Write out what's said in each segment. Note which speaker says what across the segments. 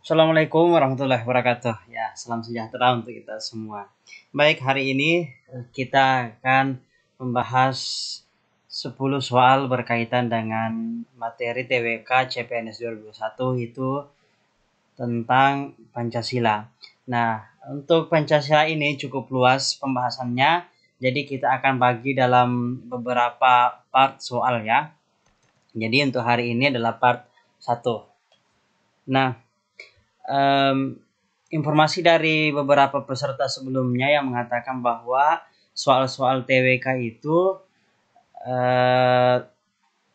Speaker 1: Assalamualaikum warahmatullahi wabarakatuh. Ya, salam sejahtera untuk kita semua. Baik, hari ini kita akan membahas 10 soal berkaitan dengan materi TWK CPNS 2021 itu tentang Pancasila. Nah, untuk Pancasila ini cukup luas pembahasannya, jadi kita akan bagi dalam beberapa part soal ya. Jadi untuk hari ini adalah part 1. Nah, informasi dari beberapa peserta sebelumnya yang mengatakan bahwa soal-soal TWK itu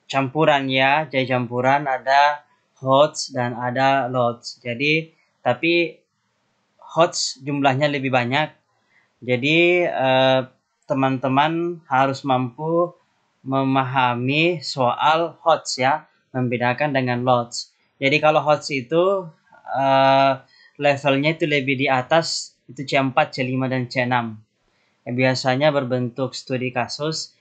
Speaker 1: campuran ya, jadi campuran ada HOTS dan ada LOTS. Jadi tapi HOTS jumlahnya lebih banyak. Jadi teman-teman harus mampu memahami soal HOTS ya, membedakan dengan LOTS. Jadi kalau HOTS itu levelnya itu lebih di atas, itu C4, C5, dan C6. Biasanya berbentuk studi kasus,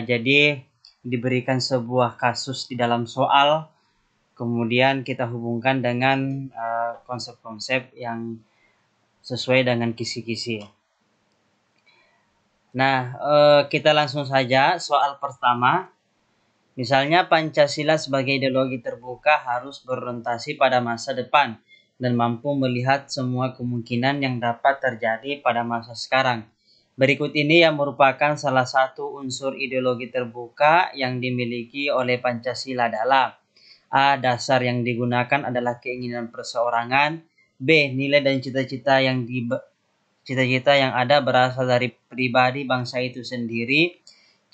Speaker 1: jadi diberikan sebuah kasus di dalam soal, kemudian kita hubungkan dengan konsep-konsep yang sesuai dengan kisi-kisi. Nah, kita langsung saja soal pertama. Misalnya Pancasila sebagai ideologi terbuka harus berorientasi pada masa depan dan mampu melihat semua kemungkinan yang dapat terjadi pada masa sekarang. Berikut ini yang merupakan salah satu unsur ideologi terbuka yang dimiliki oleh Pancasila adalah: A. Dasar yang digunakan adalah keinginan perseorangan. B. Nilai dan cita-cita yang ada berasal dari pribadi bangsa itu sendiri.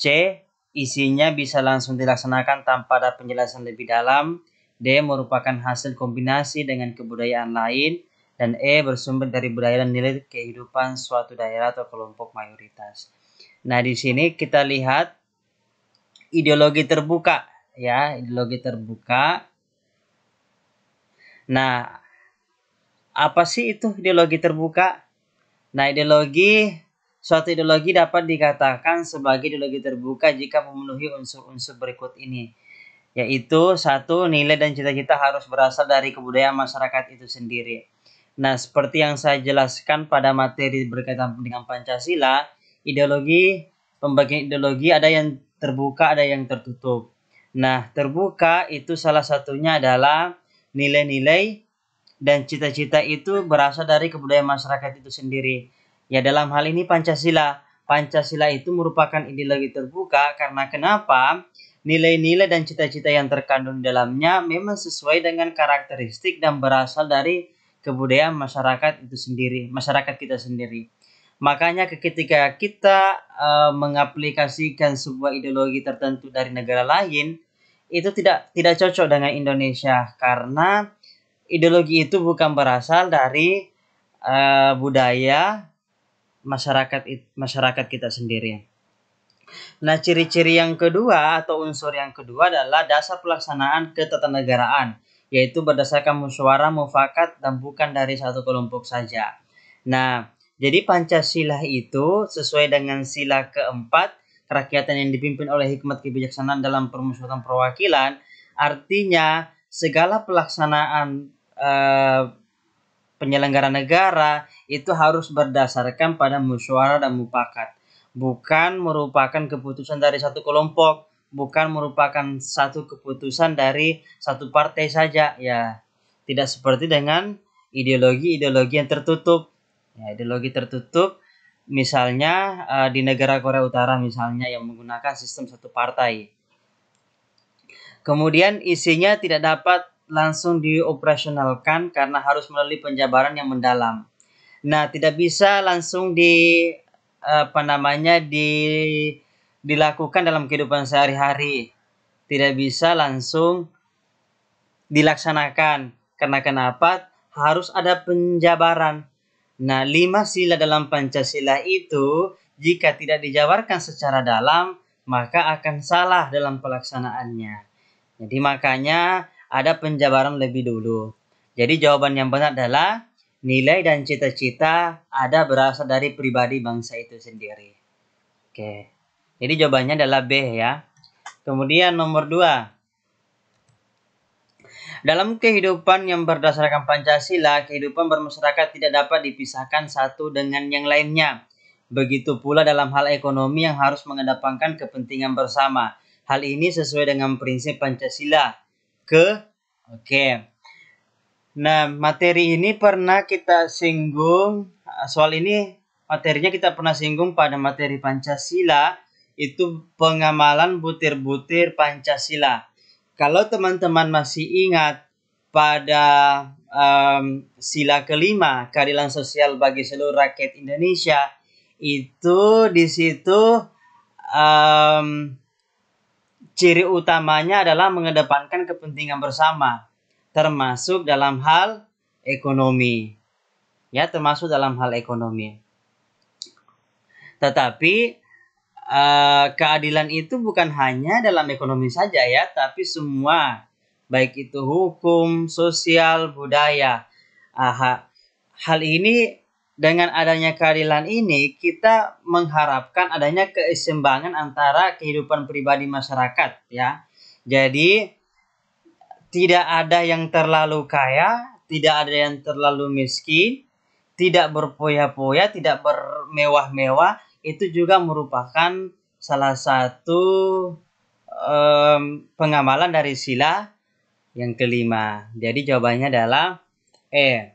Speaker 1: C. Isinya bisa langsung dilaksanakan tanpa ada penjelasan lebih dalam. D. Merupakan hasil kombinasi dengan kebudayaan lain. Dan E. Bersumber dari budaya dan nilai kehidupan suatu daerah atau kelompok mayoritas. Nah, di sini kita lihat ideologi terbuka ya, ideologi terbuka. Nah, apa sih itu ideologi terbuka? Nah, suatu ideologi dapat dikatakan sebagai ideologi terbuka jika memenuhi unsur-unsur berikut ini, yaitu 1. Nilai dan cita-cita harus berasal dari kebudayaan masyarakat itu sendiri. Nah, seperti yang saya jelaskan pada materi berkaitan dengan Pancasila, pembagian ideologi ada yang terbuka, ada yang tertutup. Nah, terbuka itu salah satunya adalah nilai-nilai dan cita-cita itu berasal dari kebudayaan masyarakat itu sendiri. Ya, dalam hal ini Pancasila. Pancasila itu merupakan ideologi terbuka karena kenapa? Nilai-nilai dan cita-cita yang terkandung di dalamnya memang sesuai dengan karakteristik dan berasal dari kebudayaan masyarakat itu sendiri, masyarakat kita sendiri. Makanya ketika kita mengaplikasikan sebuah ideologi tertentu dari negara lain, itu tidak cocok dengan Indonesia karena ideologi itu bukan berasal dari budaya masyarakat kita sendiri. Nah, ciri-ciri yang kedua atau unsur yang kedua adalah dasar pelaksanaan ketatanegaraan, yaitu berdasarkan musyawarah mufakat dan bukan dari satu kelompok saja. Nah, jadi Pancasila itu sesuai dengan sila keempat, kerakyatan yang dipimpin oleh hikmat kebijaksanaan dalam permusyawaratan perwakilan, artinya segala pelaksanaan penyelenggara negara itu harus berdasarkan pada musyawarah dan mufakat, bukan merupakan keputusan dari satu kelompok, bukan merupakan satu keputusan dari satu partai saja ya. Tidak seperti dengan ideologi yang tertutup. Ya, ideologi tertutup misalnya di negara Korea Utara misalnya yang menggunakan sistem satu partai. Kemudian isinya tidak dapat langsung dioperasionalkan karena harus melalui penjabaran yang mendalam. Nah, tidak bisa langsung dilakukan dalam kehidupan sehari-hari. Tidak bisa langsung dilaksanakan. Karena kenapa? Harus ada penjabaran. Nah, 5 sila dalam Pancasila itu jika tidak dijabarkan secara dalam, maka akan salah dalam pelaksanaannya. Jadi makanya ada penjabaran lebih dulu. Jadi jawaban yang benar adalah nilai dan cita-cita ada berasal dari pribadi bangsa itu sendiri. Oke. Jadi jawabannya adalah B ya. Kemudian nomor 2. Dalam kehidupan yang berdasarkan Pancasila, kehidupan bermasyarakat tidak dapat dipisahkan satu dengan yang lainnya. Begitu pula dalam hal ekonomi yang harus mengedepankan kepentingan bersama. Hal ini sesuai dengan prinsip Pancasila. Oke. Nah, materi ini pernah kita singgung, soal ini materinya kita pernah singgung pada materi Pancasila, itu pengamalan butir-butir Pancasila. Kalau teman-teman masih ingat pada sila kelima, keadilan sosial bagi seluruh rakyat Indonesia, itu di situ ciri utamanya adalah mengedepankan kepentingan bersama, termasuk dalam hal ekonomi. Ya, termasuk dalam hal ekonomi. Tetapi keadilan itu bukan hanya dalam ekonomi saja ya, tapi semua, baik itu hukum, sosial, budaya. Hal ini, dengan adanya keadilan ini, kita mengharapkan adanya keseimbangan antara kehidupan pribadi masyarakat ya. Jadi tidak ada yang terlalu kaya, tidak ada yang terlalu miskin, tidak berpoya-poya, tidak bermewah-mewah. Itu juga merupakan salah satu pengamalan dari sila yang kelima. Jadi jawabannya adalah E.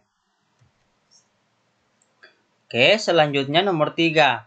Speaker 1: Oke, selanjutnya nomor 3.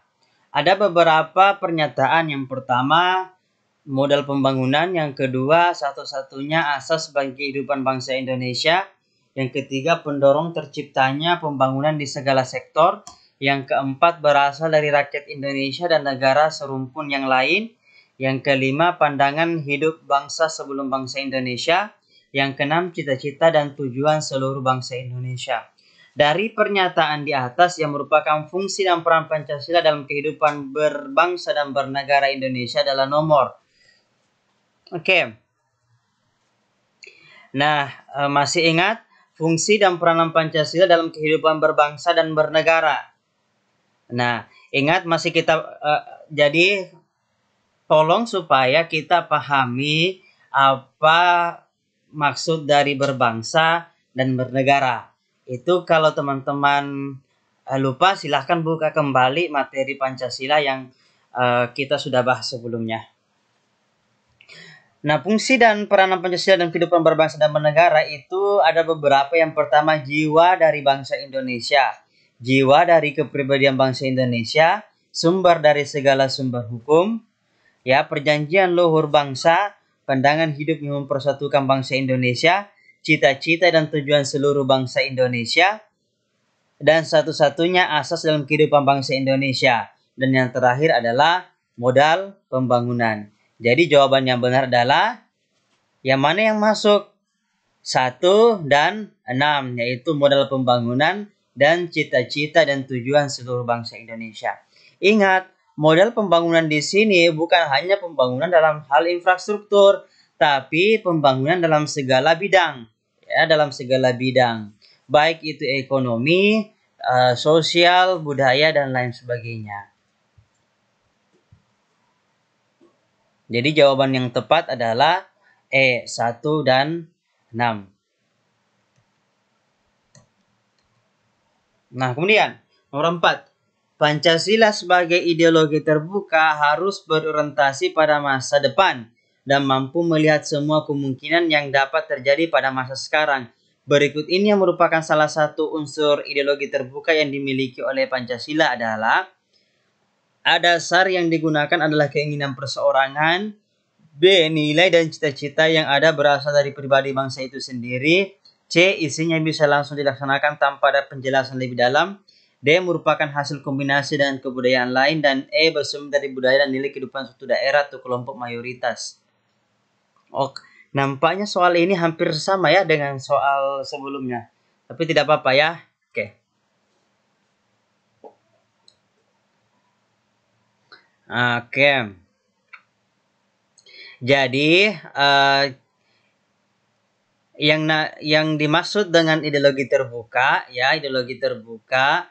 Speaker 1: Ada beberapa pernyataan. Yang pertama, modal pembangunan. Yang kedua, satu-satunya asas bagi kehidupan bangsa Indonesia. Yang ketiga, pendorong terciptanya pembangunan di segala sektor. Yang keempat, berasal dari rakyat Indonesia dan negara serumpun yang lain. Yang kelima, pandangan hidup bangsa sebelum bangsa Indonesia. Yang keenam, cita-cita dan tujuan seluruh bangsa Indonesia. Dari pernyataan di atas yang merupakan fungsi dan peran Pancasila dalam kehidupan berbangsa dan bernegara Indonesia adalah nomor. Oke. Nah, masih ingat fungsi dan peranan Pancasila dalam kehidupan berbangsa dan bernegara? Nah, ingat masih kita jadi tolong supaya kita pahami apa maksud dari berbangsa dan bernegara. Itu kalau teman-teman lupa, silahkan buka kembali materi Pancasila yang kita sudah bahas sebelumnya. Nah, fungsi dan peranan Pancasila dalam kehidupan berbangsa dan bernegara itu ada beberapa. Yang pertama, jiwa dari bangsa Indonesia. Jiwa dari kepribadian bangsa Indonesia, sumber dari segala sumber hukum, ya, perjanjian luhur bangsa, pandangan hidup yang mempersatukan bangsa Indonesia, cita-cita dan tujuan seluruh bangsa Indonesia, dan satu-satunya asas dalam kehidupan bangsa Indonesia. Dan yang terakhir adalah modal pembangunan. Jadi jawaban yang benar adalah yang mana yang masuk? 1 dan 6, yaitu modal pembangunan dan cita-cita dan tujuan seluruh bangsa Indonesia. Ingat, modal pembangunan di sini bukan hanya pembangunan dalam hal infrastruktur, tapi pembangunan dalam segala bidang, ya, dalam segala bidang, baik itu ekonomi, sosial, budaya, dan lain sebagainya. Jadi jawaban yang tepat adalah E, 1 dan 6. Nah, kemudian nomor 4. Pancasila sebagai ideologi terbuka harus berorientasi pada masa depan dan mampu melihat semua kemungkinan yang dapat terjadi pada masa sekarang. Berikut ini yang merupakan salah satu unsur ideologi terbuka yang dimiliki oleh Pancasila adalah: A. Dasar yang digunakan adalah keinginan perseorangan. B. Nilai dan cita-cita yang ada berasal dari pribadi bangsa itu sendiri. C. Isinya bisa langsung dilaksanakan tanpa ada penjelasan lebih dalam. D. Merupakan hasil kombinasi dengan kebudayaan lain. Dan E. Bersumber dari budaya dan nilai kehidupan suatu daerah atau kelompok mayoritas. Nampaknya soal ini hampir sama ya dengan soal sebelumnya. Tapi tidak apa-apa ya. Oke. Jadi yang dimaksud dengan ideologi terbuka, ya, ideologi terbuka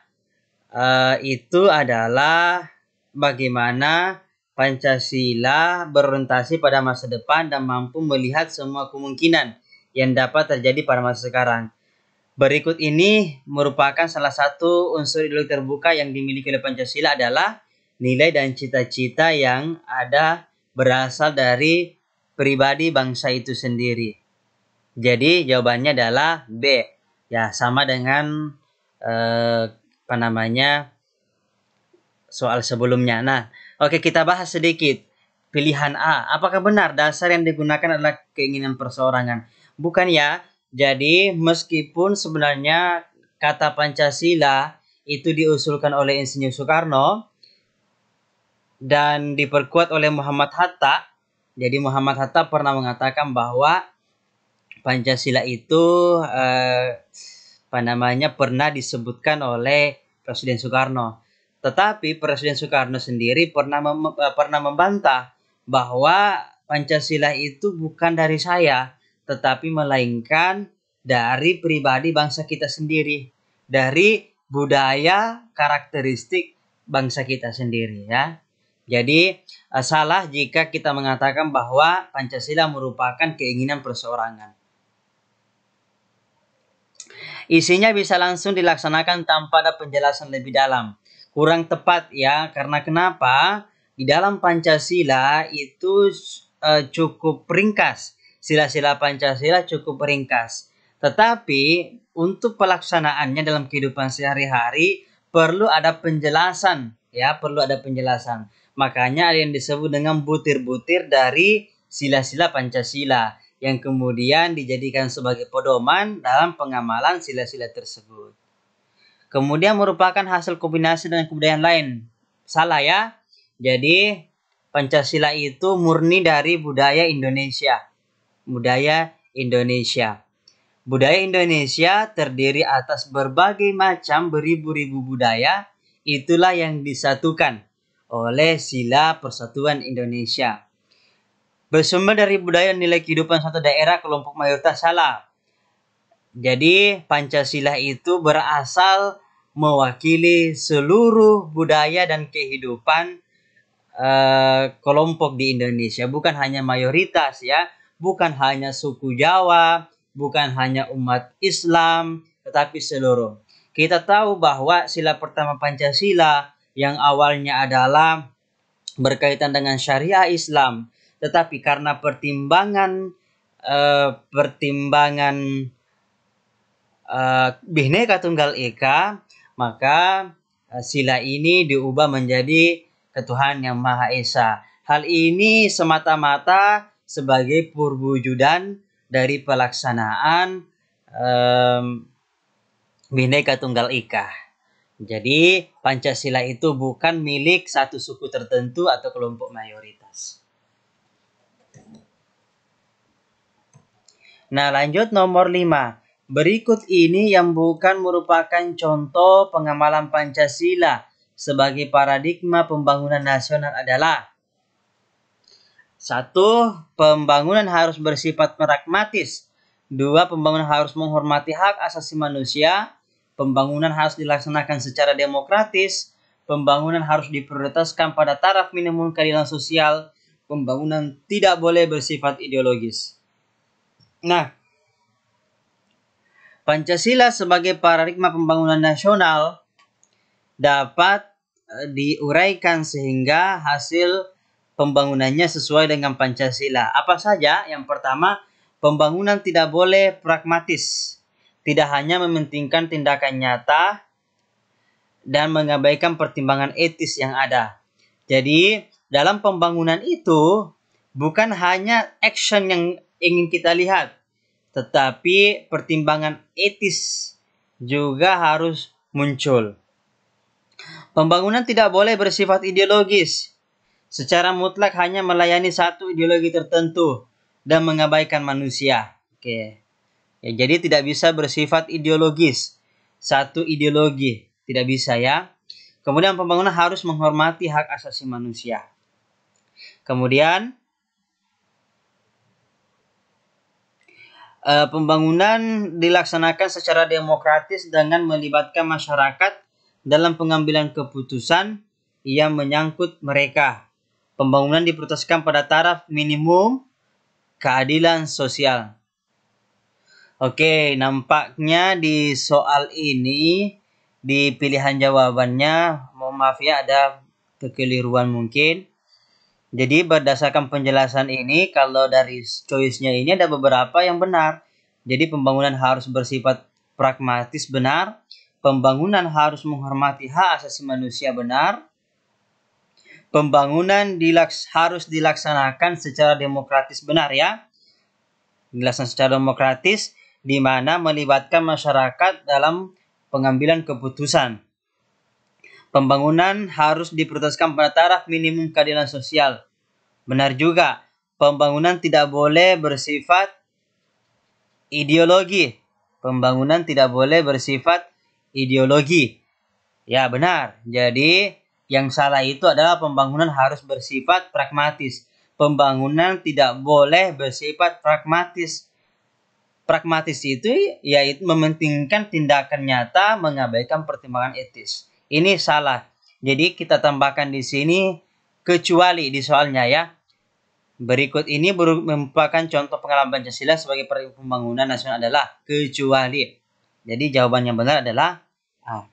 Speaker 1: itu adalah bagaimana Pancasila berorientasi pada masa depan dan mampu melihat semua kemungkinan yang dapat terjadi pada masa sekarang. Berikut ini merupakan salah satu unsur ideologi terbuka yang dimiliki oleh Pancasila adalah nilai dan cita-cita yang ada berasal dari pribadi bangsa itu sendiri. Jadi jawabannya adalah B. Ya, sama dengan soal sebelumnya. Nah, oke, kita bahas sedikit. Pilihan A, apakah benar dasar yang digunakan adalah keinginan perseorangan? Bukan ya. Jadi, meskipun sebenarnya kata Pancasila itu diusulkan oleh Insinyur Soekarno dan diperkuat oleh Muhammad Hatta. Jadi, Muhammad Hatta pernah mengatakan bahwa Pancasila itu pernah disebutkan oleh Presiden Soekarno. Tetapi Presiden Soekarno sendiri pernah membantah bahwa Pancasila itu bukan dari saya, tetapi melainkan dari pribadi bangsa kita sendiri, dari budaya karakteristik bangsa kita sendiri, ya. Jadi salah jika kita mengatakan bahwa Pancasila merupakan keinginan perseorangan. Isinya bisa langsung dilaksanakan tanpa ada penjelasan lebih dalam. Kurang tepat ya, karena kenapa? Di dalam Pancasila itu cukup ringkas. Sila-sila Pancasila cukup ringkas. Tetapi untuk pelaksanaannya dalam kehidupan sehari-hari perlu ada penjelasan, ya, perlu ada penjelasan. Makanya ada yang disebut dengan butir-butir dari sila-sila Pancasila yang kemudian dijadikan sebagai pedoman dalam pengamalan sila-sila tersebut. Kemudian merupakan hasil kombinasi dengan kebudayaan lain. Salah ya. Jadi Pancasila itu murni dari budaya Indonesia. Budaya Indonesia. Budaya Indonesia terdiri atas berbagai macam beribu-ribu budaya. Itulah yang disatukan oleh sila Persatuan Indonesia. Bersumber dari budaya nilai kehidupan satu daerah kelompok mayoritas salah. Jadi Pancasila itu berasal mewakili seluruh budaya dan kehidupan kelompok di Indonesia. Bukan hanya mayoritas ya, bukan hanya suku Jawa, bukan hanya umat Islam, tetapi seluruh. Kita tahu bahwa sila pertama Pancasila yang awalnya adalah berkaitan dengan syariah Islam, tetapi karena pertimbangan Bhinneka Tunggal Ika, maka sila ini diubah menjadi ketuhanan yang Maha Esa. Hal ini semata-mata sebagai perwujudan dari pelaksanaan Bhinneka Tunggal Ika. Jadi Pancasila itu bukan milik satu suku tertentu atau kelompok mayoritas. Nah, lanjut nomor 5. Berikut ini yang bukan merupakan contoh pengamalan Pancasila sebagai paradigma pembangunan nasional adalah: 1. Pembangunan harus bersifat pragmatis. 2. Pembangunan harus menghormati hak asasi manusia. Pembangunan harus dilaksanakan secara demokratis. Pembangunan harus diprioritaskan pada taraf minimum keadilan sosial. Pembangunan tidak boleh bersifat ideologis. Nah, Pancasila sebagai paradigma pembangunan nasional dapat diuraikan sehingga hasil pembangunannya sesuai dengan Pancasila. Apa saja? Yang pertama, pembangunan tidak boleh pragmatis. Tidak hanya mementingkan tindakan nyata dan mengabaikan pertimbangan etis yang ada. Jadi, dalam pembangunan itu bukan hanya action yang ingin kita lihat, tetapi pertimbangan etis juga harus muncul. Pembangunan tidak boleh bersifat ideologis. Secara mutlak hanya melayani satu ideologi tertentu dan mengabaikan manusia. Oke. Ya, jadi tidak bisa bersifat ideologis. Satu ideologi tidak bisa ya. Kemudian pembangunan harus menghormati hak asasi manusia. Kemudian pembangunan dilaksanakan secara demokratis dengan melibatkan masyarakat dalam pengambilan keputusan yang menyangkut mereka. Pembangunan diprioritaskan pada taraf minimum keadilan sosial. Oke, nampaknya di soal ini di pilihan jawabannya, mohon maaf ya ada kekeliruan mungkin. Jadi berdasarkan penjelasan ini, kalau dari choice-nya ini ada beberapa yang benar. Jadi pembangunan harus bersifat pragmatis benar, pembangunan harus menghormati hak asasi manusia benar, pembangunan harus dilaksanakan secara demokratis benar ya. Dilaksanakan secara demokratis di mana melibatkan masyarakat dalam pengambilan keputusan. Pembangunan harus diprioritaskan pada taraf minimum keadilan sosial. Benar juga, pembangunan tidak boleh bersifat ideologi. Pembangunan tidak boleh bersifat ideologi. Ya, benar. Jadi, yang salah itu adalah pembangunan harus bersifat pragmatis. Pembangunan tidak boleh bersifat pragmatis. Pragmatis itu yaitu mementingkan tindakan nyata, mengabaikan pertimbangan etis. Ini salah. Jadi kita tambahkan di sini kecuali di soalnya ya. Berikut ini merupakan contoh pengalaman Pancasila sebagai pembangunan nasional adalah kecuali. Jadi jawaban yang benar adalah A.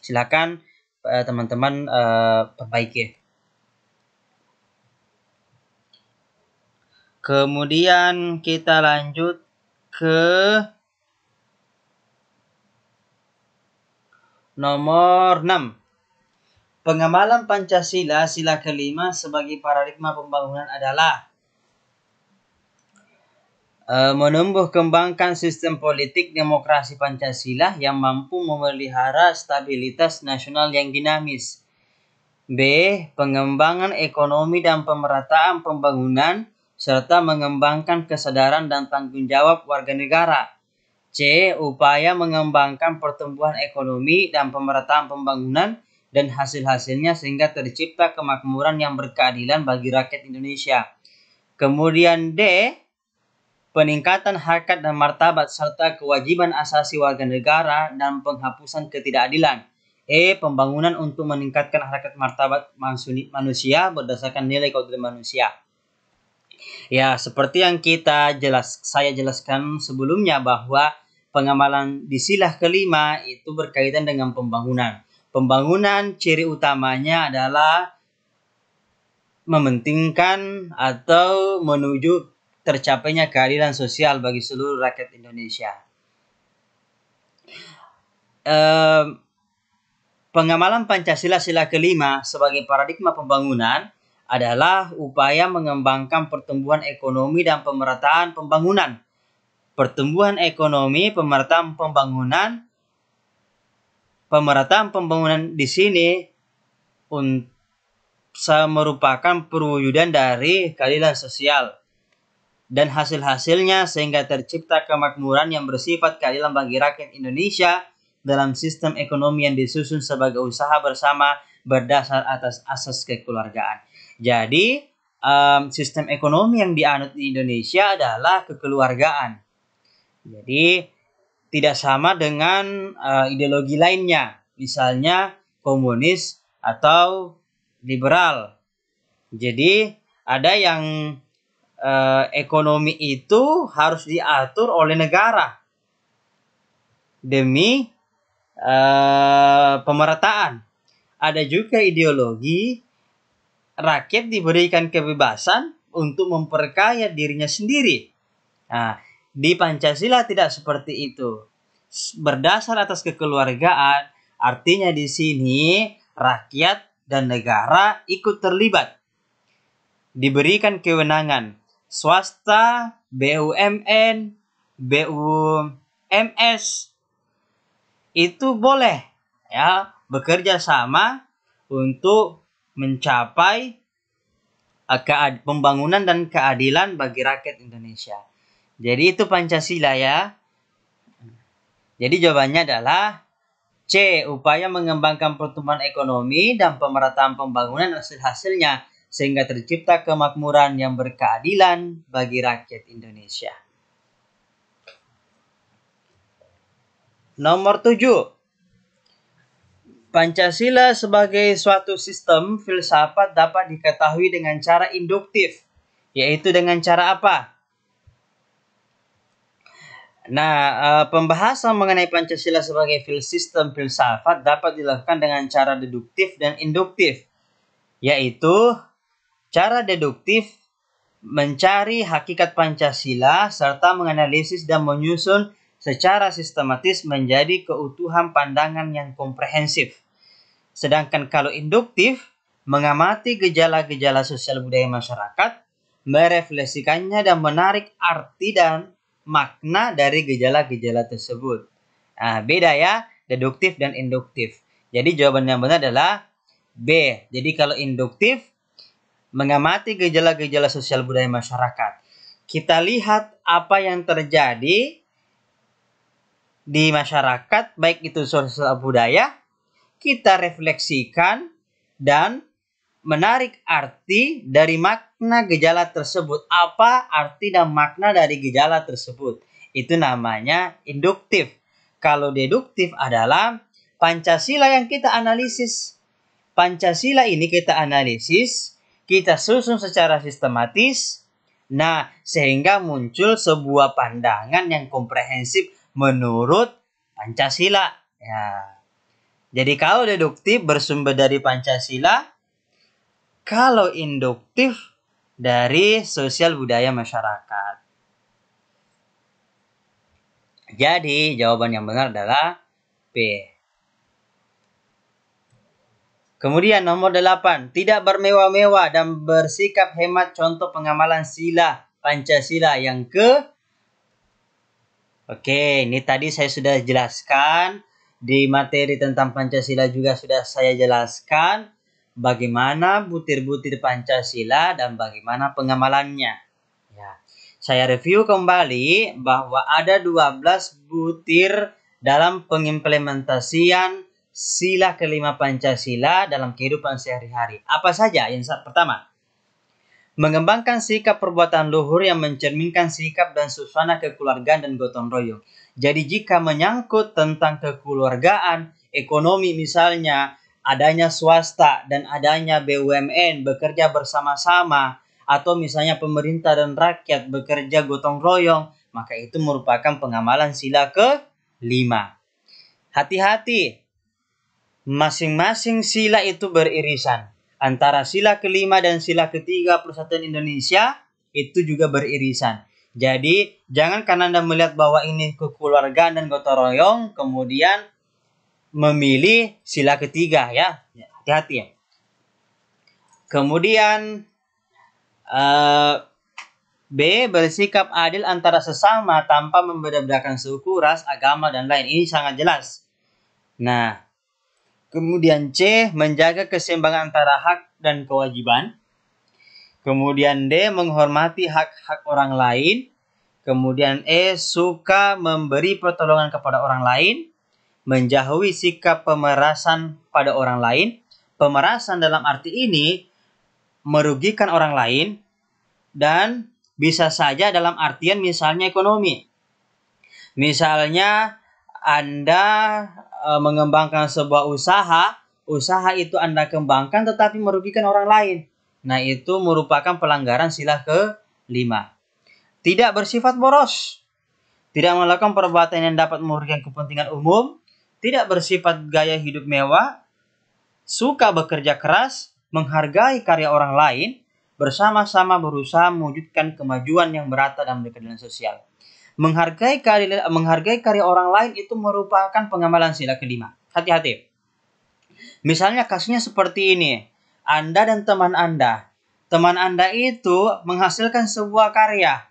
Speaker 1: Silakan teman-teman perbaiki. Kemudian kita lanjut ke nomor 6. Pengamalan Pancasila sila kelima sebagai paradigma pembangunan adalah menumbuh kembangkan sistem politik demokrasi Pancasila yang mampu memelihara stabilitas nasional yang dinamis. B. Pengembangan ekonomi dan pemerataan pembangunan serta mengembangkan kesadaran dan tanggung jawab warga negara. C. Upaya mengembangkan pertumbuhan ekonomi dan pemerataan pembangunan dan hasil-hasilnya sehingga tercipta kemakmuran yang berkeadilan bagi rakyat Indonesia. Kemudian D. Peningkatan harkat dan martabat serta kewajiban asasi warga negara dan penghapusan ketidakadilan. E. Pembangunan untuk meningkatkan harkat martabat manusia berdasarkan nilai keadilan manusia. Ya, seperti yang saya jelaskan sebelumnya bahwa pengamalan di sila kelima itu berkaitan dengan pembangunan. Pembangunan ciri utamanya adalah mementingkan atau menuju tercapainya keadilan sosial bagi seluruh rakyat Indonesia. Pengamalan Pancasila sila kelima sebagai paradigma pembangunan adalah upaya mengembangkan pertumbuhan ekonomi dan pemerataan pembangunan. Pertumbuhan ekonomi, pemerataan pembangunan di sini merupakan perwujudan dari keadilan sosial dan hasil-hasilnya sehingga tercipta kemakmuran yang bersifat keadilan bagi rakyat Indonesia dalam sistem ekonomi yang disusun sebagai usaha bersama berdasar atas asas kekeluargaan. Jadi, sistem ekonomi yang dianut di Indonesia adalah kekeluargaan. Jadi, tidak sama dengan ideologi lainnya, misalnya komunis atau liberal. Jadi, ada yang ekonomi itu harus diatur oleh negara demi pemerataan. Ada juga ideologi rakyat diberikan kebebasan untuk memperkaya dirinya sendiri. Nah, di Pancasila tidak seperti itu. Berdasar atas kekeluargaan, artinya di sini rakyat dan negara ikut terlibat. Diberikan kewenangan. Swasta, BUMN, BUMS itu boleh ya bekerja sama untuk mencapai pembangunan dan keadilan bagi rakyat Indonesia. Jadi itu Pancasila ya. Jadi jawabannya adalah C. Upaya mengembangkan pertumbuhan ekonomi dan pemerataan pembangunan hasil-hasilnya sehingga tercipta kemakmuran yang berkeadilan bagi rakyat Indonesia. Nomor 7. Pancasila sebagai suatu sistem filsafat dapat diketahui dengan cara induktif, yaitu dengan cara apa? Nah, pembahasan mengenai Pancasila sebagai sistem filsafat dapat dilakukan dengan cara deduktif dan induktif, yaitu cara deduktif mencari hakikat Pancasila serta menganalisis dan menyusun secara sistematis menjadi keutuhan pandangan yang komprehensif. Sedangkan kalau induktif, mengamati gejala-gejala sosial budaya masyarakat, merefleksikannya dan menarik arti dan makna dari gejala-gejala tersebut. Nah, beda ya, deduktif dan induktif. Jadi jawaban yang benar adalah B. Jadi kalau induktif, mengamati gejala-gejala sosial budaya masyarakat. Kita lihat apa yang terjadi di masyarakat, baik itu sosial budaya, kita refleksikan dan menarik arti dari makna gejala tersebut. Apa arti dan makna dari gejala tersebut? Itu namanya induktif. Kalau deduktif adalah Pancasila yang kita analisis. Pancasila ini kita analisis, kita susun secara sistematis. Nah, sehingga muncul sebuah pandangan yang komprehensif menurut Pancasila. Ya. Jadi kalau deduktif bersumber dari Pancasila, kalau induktif dari sosial budaya masyarakat. Jadi jawaban yang benar adalah B. Kemudian nomor 8, tidak bermewah-mewah dan bersikap hemat, contoh pengamalan sila Pancasila yang Oke, ini tadi saya sudah jelaskan di materi tentang Pancasila, juga sudah saya jelaskan bagaimana butir-butir Pancasila dan bagaimana pengamalannya. Ya. Saya review kembali bahwa ada 12 butir dalam pengimplementasian sila kelima Pancasila dalam kehidupan sehari-hari. Apa saja? Yang pertama, mengembangkan sikap perbuatan luhur yang mencerminkan sikap dan suasana kekeluargaan dan gotong royong. Jadi jika menyangkut tentang kekeluargaan, ekonomi misalnya, adanya swasta dan adanya BUMN bekerja bersama-sama, atau misalnya pemerintah dan rakyat bekerja gotong royong, maka itu merupakan pengamalan sila ke-5. Hati-hati, masing-masing sila itu beririsan. Antara sila ke-5 dan sila ke-3 Persatuan Indonesia itu juga beririsan. Jadi, jangan karena Anda melihat bahwa ini kekeluargaan dan gotong royong, kemudian memilih sila ketiga ya. Hati-hati ya. Kemudian B, bersikap adil antara sesama tanpa membeda-bedakan suku, ras, agama, dan lain. Ini sangat jelas. Nah, kemudian C, menjaga keseimbangan antara hak dan kewajiban. Kemudian D, menghormati hak-hak orang lain. Kemudian E, suka memberi pertolongan kepada orang lain. Menjauhi sikap pemerasan pada orang lain. Pemerasan dalam arti ini merugikan orang lain dan bisa saja dalam artian misalnya ekonomi. Misalnya Anda mengembangkan sebuah usaha itu Anda kembangkan tetapi merugikan orang lain. Nah, itu merupakan pelanggaran sila ke-5. Tidak bersifat boros. Tidak melakukan perbuatan yang dapat merugikan kepentingan umum. Tidak bersifat gaya hidup mewah. Suka bekerja keras, menghargai karya orang lain, bersama-sama berusaha mewujudkan kemajuan yang merata dan berkeadilan sosial. Menghargai karya orang lain itu merupakan pengamalan sila ke-5. Hati-hati. Misalnya kasusnya seperti ini. Anda dan teman Anda. Teman Anda itu menghasilkan sebuah karya.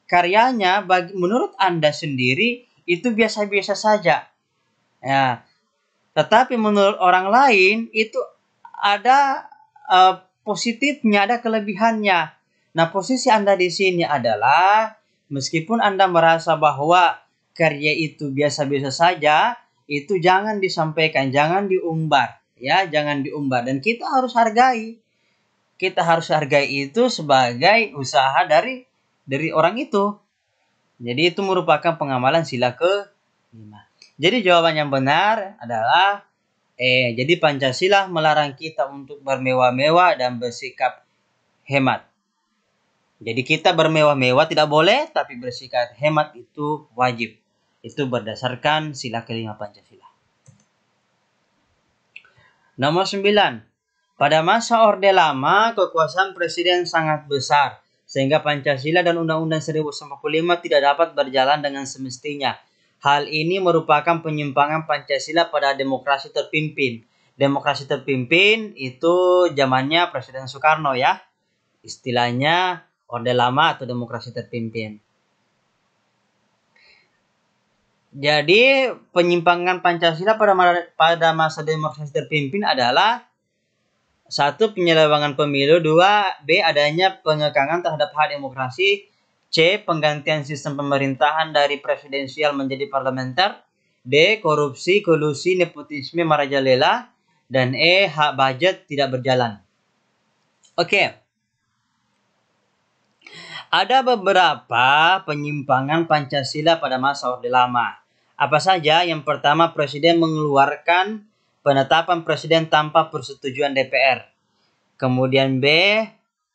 Speaker 1: Karyanya menurut Anda sendiri itu biasa-biasa saja. Ya. Tetapi menurut orang lain itu ada positifnya, ada kelebihannya. Nah, posisi Anda di sini adalah meskipun Anda merasa bahwa karya itu biasa-biasa saja, itu jangan disampaikan, jangan diumbar. Ya, jangan diumbar. Dan kita harus hargai. Kita harus hargai itu sebagai usaha dari orang itu. Jadi itu merupakan pengamalan sila ke-5. Jadi jawaban yang benar adalah jadi Pancasila melarang kita untuk bermewah-mewah dan bersikap hemat. Jadi kita bermewah-mewah tidak boleh, tapi bersikap hemat itu wajib. Itu berdasarkan sila kelima Pancasila. Nomor 9. Pada masa Orde Lama, kekuasaan presiden sangat besar, sehingga Pancasila dan Undang-Undang 1945 tidak dapat berjalan dengan semestinya. Hal ini merupakan penyimpangan Pancasila pada demokrasi terpimpin. Demokrasi terpimpin itu zamannya Presiden Soekarno ya. Istilahnya Orde Lama atau demokrasi terpimpin. Jadi penyimpangan Pancasila pada masa demokrasi terpimpin adalah 1. Penyelewengan pemilu. 2. B. Adanya pengekangan terhadap hak demokrasi. C. Penggantian sistem pemerintahan dari presidensial menjadi parlementer. D. Korupsi, kolusi, nepotisme merajalela. Dan E. Hak budget tidak berjalan. Oke. Ada beberapa penyimpangan Pancasila pada masa Orde Lama. Apa saja? Yang pertama, presiden mengeluarkan penetapan presiden tanpa persetujuan DPR. Kemudian B,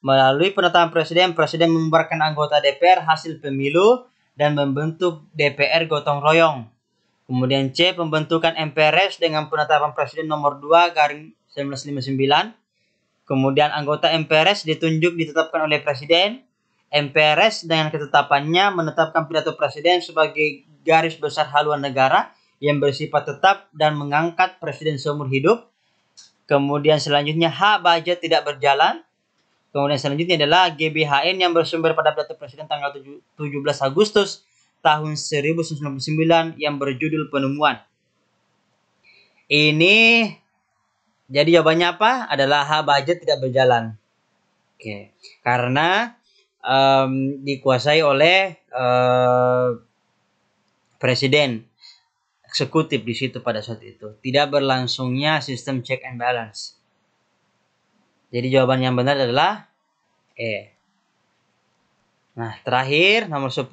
Speaker 1: melalui penetapan presiden membubarkan anggota DPR hasil pemilu dan membentuk DPR gotong royong. Kemudian C, pembentukan MPRS dengan penetapan presiden nomor 2 garing 1959. Kemudian anggota MPRS ditetapkan oleh presiden. MPRS dengan ketetapannya menetapkan pidato presiden sebagai garis besar haluan negara yang bersifat tetap dan mengangkat presiden seumur hidup. Kemudian selanjutnya hak budget tidak berjalan. Kemudian selanjutnya adalah GBHN yang bersumber pada pidato presiden tanggal 17 Agustus tahun 1999 yang berjudul penemuan. Ini jadi jawabannya apa? Adalah hak budget tidak berjalan. Oke. Karena dikuasai oleh presiden eksekutif di situ pada saat itu. Tidak berlangsungnya sistem check and balance. Jadi jawaban yang benar adalah E. Nah, terakhir nomor 10.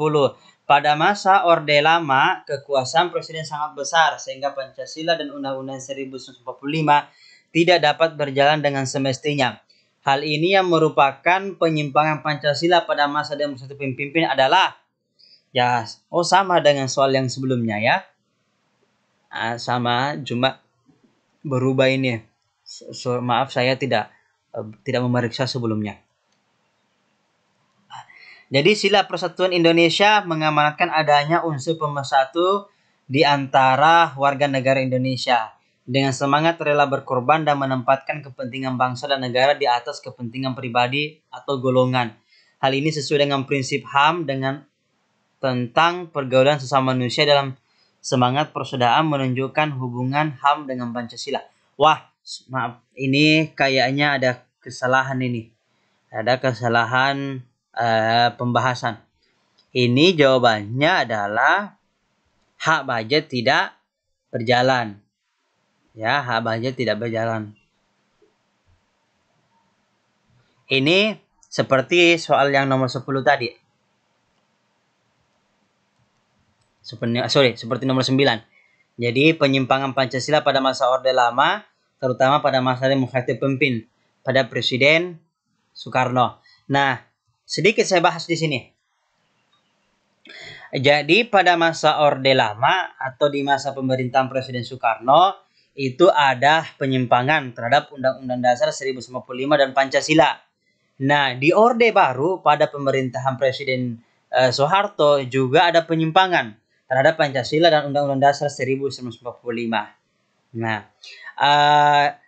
Speaker 1: Pada masa Orde Lama, kekuasaan presiden sangat besar sehingga Pancasila dan Undang-Undang 1945 tidak dapat berjalan dengan semestinya. Hal ini yang merupakan penyimpangan Pancasila pada masa demokrasi terpimpin adalah sama dengan soal yang sebelumnya ya. Sama, cuma berubah ini. Maaf saya tidak memeriksa sebelumnya. Jadi sila persatuan Indonesia mengamanatkan adanya unsur pemersatu di antara warga negara Indonesia dengan semangat rela berkorban dan menempatkan kepentingan bangsa dan negara di atas kepentingan pribadi atau golongan. Hal ini sesuai dengan prinsip HAM tentang pergaulan sesama manusia dalam semangat persaudaraan menunjukkan hubungan HAM dengan Pancasila. Wah, maaf, ini kayaknya ada kesalahan ini. Ada kesalahan pembahasan. Ini jawabannya adalah hak budget tidak berjalan. Ya, hak budget tidak berjalan. Ini seperti soal yang nomor 10 tadi. Seperti nomor 9. Jadi penyimpangan Pancasila pada masa Orde Lama, terutama pada masa demokrasi terpimpin pada Presiden Soekarno. Nah, sedikit saya bahas di sini. Jadi pada masa Orde Lama atau di masa pemerintahan Presiden Soekarno itu ada penyimpangan terhadap Undang-Undang Dasar 1945 dan Pancasila. Nah, di Orde Baru pada pemerintahan Presiden Soeharto juga ada penyimpangan terhadap Pancasila dan Undang-Undang Dasar 1945. Nah,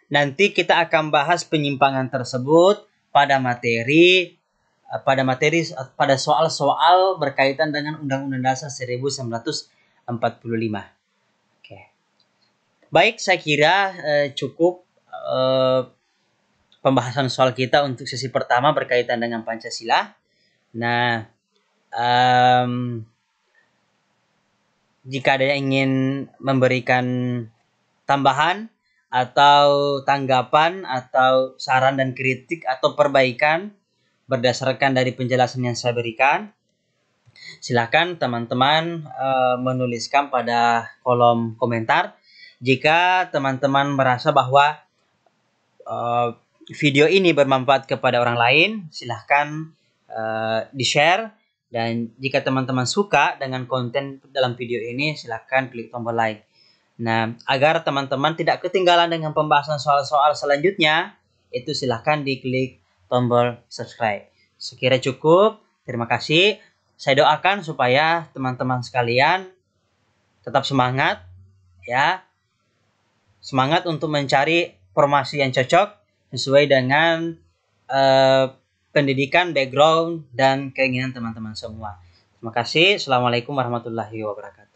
Speaker 1: nanti kita akan bahas penyimpangan tersebut pada soal-soal berkaitan dengan Undang-Undang Dasar 1945. Oke. Baik, saya kira cukup pembahasan soal kita untuk sesi pertama berkaitan dengan Pancasila. Nah, jika ada yang ingin memberikan tambahan atau tanggapan atau saran dan kritik atau perbaikan berdasarkan dari penjelasan yang saya berikan, silakan teman-teman menuliskan pada kolom komentar. Jika teman-teman merasa bahwa video ini bermanfaat kepada orang lain, silahkan di-share. Dan jika teman-teman suka dengan konten dalam video ini, silahkan klik tombol like. Nah, agar teman-teman tidak ketinggalan dengan pembahasan soal-soal selanjutnya, itu silahkan diklik tombol subscribe. Sekira cukup, terima kasih. Saya doakan supaya teman-teman sekalian tetap semangat, ya. Semangat untuk mencari formasi yang cocok sesuai dengan pendidikan, background, dan keinginan teman-teman semua. Terima kasih. Assalamualaikum warahmatullahi wabarakatuh.